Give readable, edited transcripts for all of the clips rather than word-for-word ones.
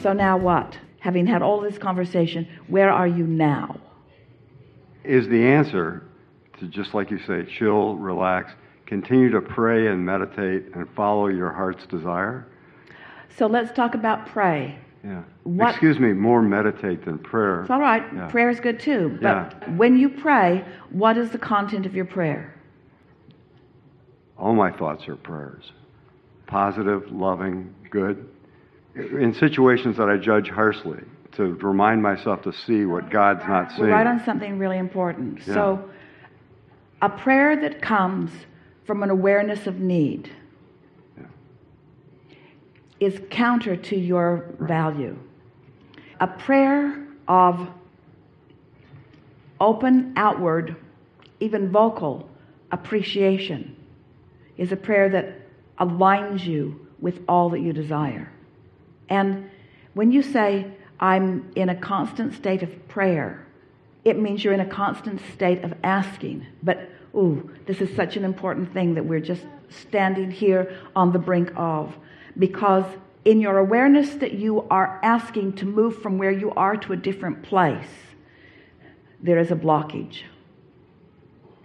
So now what? Having had all this conversation, where are you now? Is the answer to, just like you say, chill, relax, continue to pray and meditate and follow your heart's desire? So let's talk about pray. Yeah. Excuse me, more meditate than prayer. It's all right. Yeah. Prayer is good too. But when you pray, what is the content of your prayer? All my thoughts are prayers. Positive, loving, good. In situations that I judge harshly, to remind myself to see what God's not seeing. We're right on something really important. Yeah. So, a prayer that comes from an awareness of need is counter to your value. A prayer of open, outward, even vocal appreciation is a prayer that aligns you with all that you desire. And when you say, I'm in a constant state of prayer, it means you're in a constant state of asking. But, this is such an important thing that we're just standing here on the brink of. Because in your awareness that you are asking to move from where you are to a different place, there is a blockage.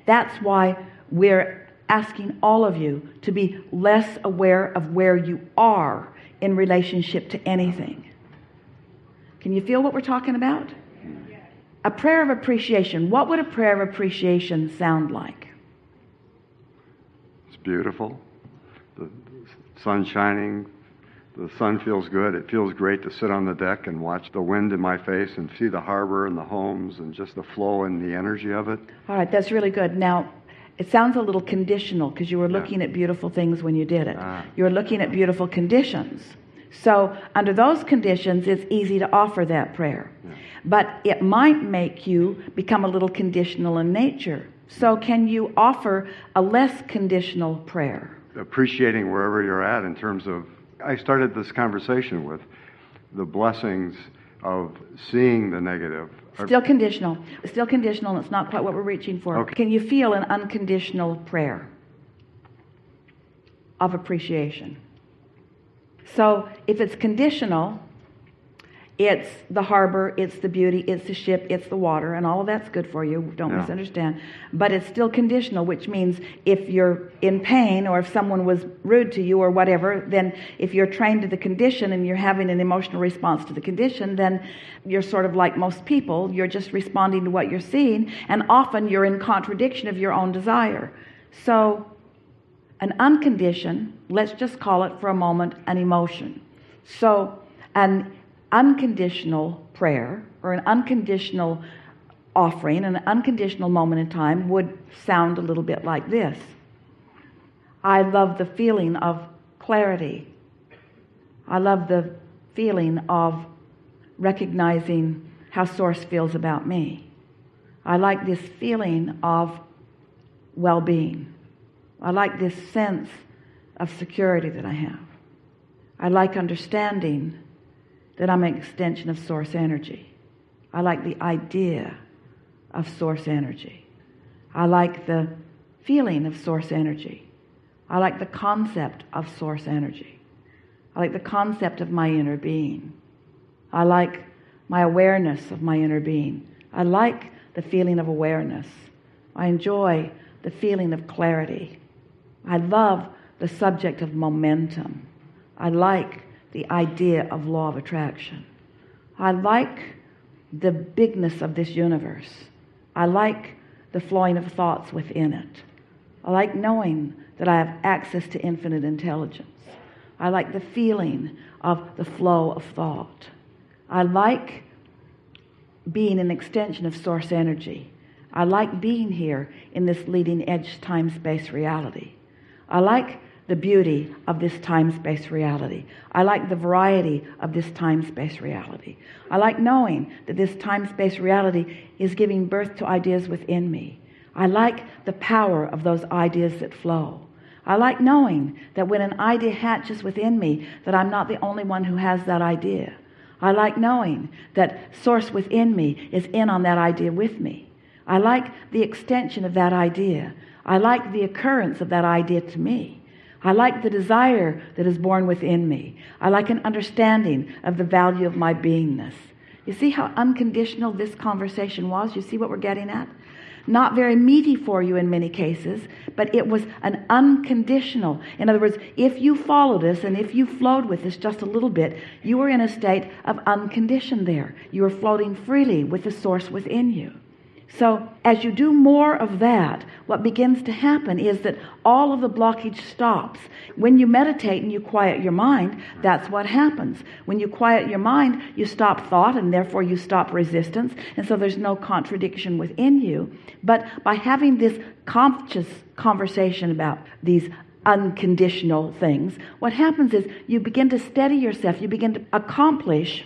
That's why we're asking all of you to be less aware of where you are in relationship to anything. Can you feel what we're talking about? A prayer of appreciation. What would a prayer of appreciation sound like? It's beautiful. The sun shining. The sun feels good. It feels great to sit on the deck and watch the wind in my face and see the harbor and the homes and just the flow and the energy of it. All right, that's really good. Now, it sounds a little conditional because you were looking at beautiful things when you did it. You were looking at beautiful conditions. So under those conditions, it's easy to offer that prayer. But it might make you become a little conditional in nature. So can you offer a less conditional prayer? Appreciating wherever you're at in terms of, I started this conversation with the blessings of seeing the negative. Still conditional. Still conditional, and it's not quite what we're reaching for. Okay. Can you feel an unconditional prayer of appreciation? So if it's conditional, it's the harbor, it's the beauty, it's the ship, it's the water, and all of that's good for you. Don't misunderstand. But it's still conditional, which means if you're in pain or if someone was rude to you or whatever, then if you're trained to the condition and you're having an emotional response to the condition, then you're sort of like most people. You're just responding to what you're seeing, and often you're in contradiction of your own desire. So an unconditioned, let's just call it for a moment, an emotion. So an unconditional prayer or an unconditional offering, an unconditional moment in time would sound a little bit like this. I love the feeling of clarity. I love the feeling of recognizing how Source feels about me. I like this feeling of well-being. I like this sense of security that I have. I like understanding that I'm an extension of Source energy. I like the idea of Source energy. I like the feeling of Source energy. I like the concept of Source energy. I like the concept of my inner being. I like my awareness of my inner being. I like the feeling of awareness. I enjoy the feeling of clarity. I love the subject of momentum. I like the idea of law of attraction. I like the bigness of this universe. I like the flowing of thoughts within it. I like knowing that I have access to infinite intelligence. I like the feeling of the flow of thought. I like being an extension of Source energy. I like being here in this leading edge time-space reality. I like the beauty of this time-space reality. I like the variety of this time-space reality. I like knowing that this time-space reality is giving birth to ideas within me. I like the power of those ideas that flow. I like knowing that when an idea hatches within me, that I'm not the only one who has that idea. I like knowing that Source within me is in on that idea with me. I like the extension of that idea. I like the occurrence of that idea to me. I like the desire that is born within me. I like an understanding of the value of my beingness. You see how unconditional this conversation was? You see what we're getting at? Not very meaty for you in many cases, but it was an unconditional. In other words, if you followed us and if you flowed with us just a little bit, you were in a state of unconditioned there. You were floating freely with the source within you. So as you do more of that, what begins to happen is that all of the blockage stops. When you meditate and you quiet your mind, that's what happens. When you quiet your mind, you stop thought, and therefore you stop resistance, and so there's no contradiction within you. But by having this conscious conversation about these unconditional things, what happens is you begin to steady yourself. You begin to accomplish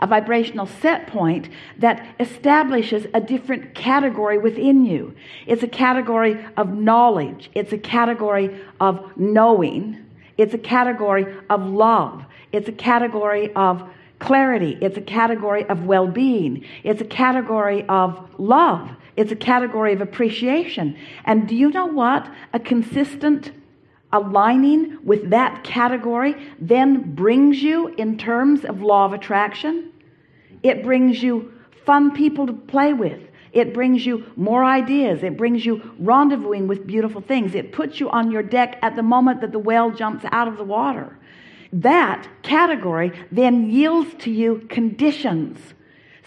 a vibrational set point that establishes a different category within you. It's a category of knowledge. It's a category of knowing. It's a category of love. It's a category of clarity. It's a category of well-being. It's a category of love. It's a category of appreciation. And do you know what? A consistent aligning with that category then brings you in terms of law of attraction. It brings you fun people to play with. It brings you more ideas. It brings you rendezvousing with beautiful things. It puts you on your deck at the moment that the whale jumps out of the water. That category then yields to you conditions.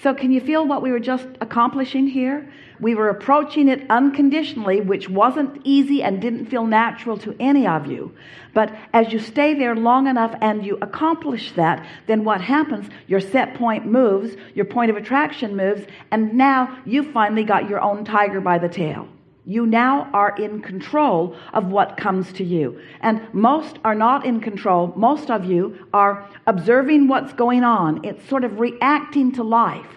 So can you feel what we were just accomplishing here? We were approaching it unconditionally, which wasn't easy and didn't feel natural to any of you. But as you stay there long enough and you accomplish that, then what happens? Your set point moves, your point of attraction moves, and now you finally got your own tiger by the tail. You now are in control of what comes to you. And most are not in control. Most of you are observing what's going on. It's sort of reacting to life.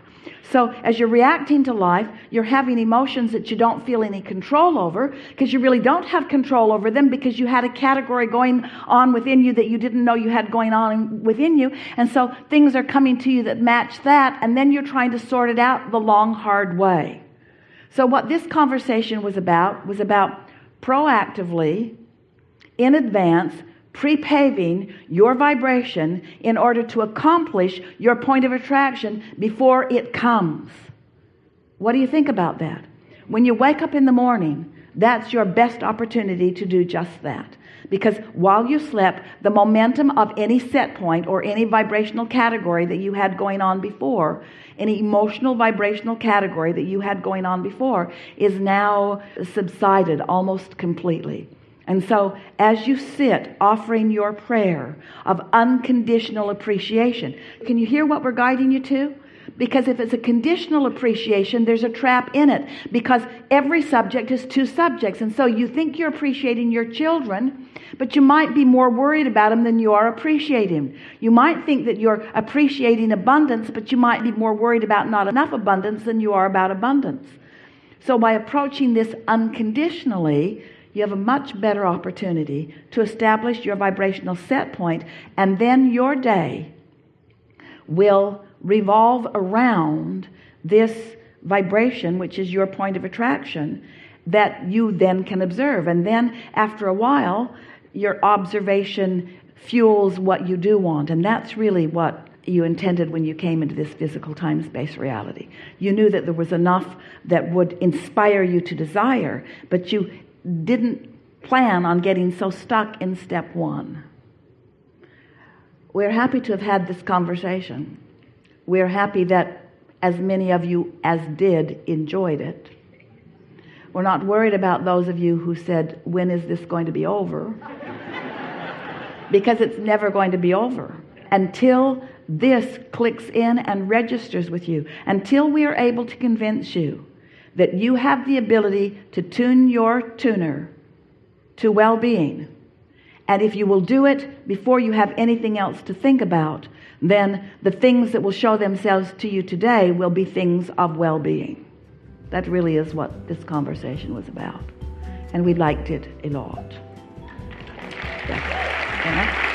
So as you're reacting to life, you're having emotions that you don't feel any control over, because you really don't have control over them, because you had a category going on within you that you didn't know you had going on within you. And so things are coming to you that match that, and then you're trying to sort it out the long, hard way. So what this conversation was about proactively, in advance, pre-paving your vibration in order to accomplish your point of attraction before it comes. What do you think about that? When you wake up in the morning, that's your best opportunity to do just that. Because while you slept, the momentum of any set point or any vibrational category that you had going on before, any emotional vibrational category that you had going on before, is now subsided almost completely. And so as you sit offering your prayer of unconditional appreciation, can you hear what we're guiding you to? Because if it's a conditional appreciation, there's a trap in it, because every subject is two subjects. And so you think you're appreciating your children, but you might be more worried about them than you are appreciating. You might think that you're appreciating abundance, but you might be more worried about not enough abundance than you are about abundance. So by approaching this unconditionally, you have a much better opportunity to establish your vibrational set point, and then your day will revolve around this vibration, which is your point of attraction, that you then can observe. And then after a while, your observation fuels what you do want. And that's really what you intended when you came into this physical time-space reality. You knew that there was enough that would inspire you to desire, but you didn't plan on getting so stuck in step one. We're happy to have had this conversation. We're happy that as many of you as did enjoyed it. We're not worried about those of you who said, when is this going to be over? Because it's never going to be over until this clicks in and registers with you, until we are able to convince you that you have the ability to tune your tuner to well-being. And if you will do it before you have anything else to think about, then the things that will show themselves to you today will be things of well-being. That really is what this conversation was about. And we liked it a lot. Yeah.